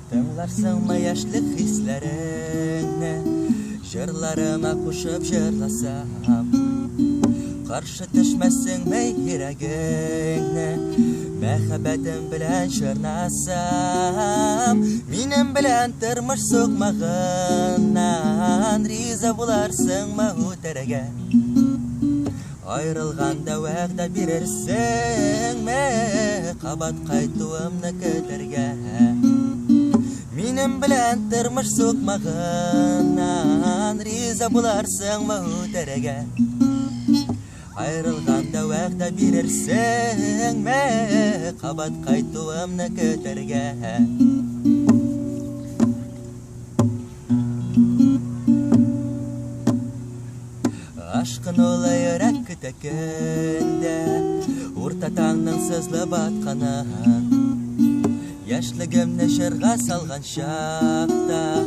Tыңларсың ма яшьлек хисләреңне, җырларыма кушып җырласам, каршы төшмәссең мәй йөрәгеңне, мәхәббәтем белән җырнасам, минем белән тормыш сукмагыннан риза буларсыңмы үтәргә? Айрылганда вәгъдә бирерсеңме, кабат кайтуымны көтәргә? Минем белән тормыш сукмагыннан риза буларсыңмы үтәргә? Айрылганда вәгъдә бирерсеңме, кабат кайтуымны көтәргә? Ашкын улы йөрәк көтә көндә, урта таңның сызлып атканын, яшьлегемне җырга салган чакта,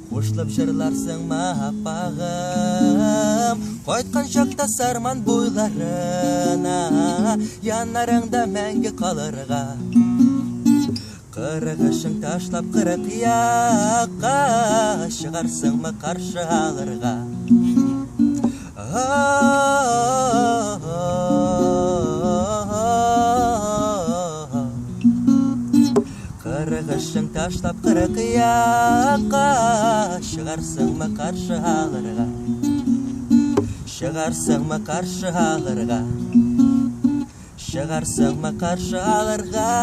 хушлап җырларсыңмы аппагым? Кайткан чакта сарман буйларына, яннарыңда мәңге калырга. Кырыгышың ташлап кырык якка, чыгарсыңмы каршы алырга? Кырыгышың ташлап кырык якка, чыгарсыңмы каршы алырга? Чыгарсыңмы каршы алырга? Чыгарсыңмы каршы алырга?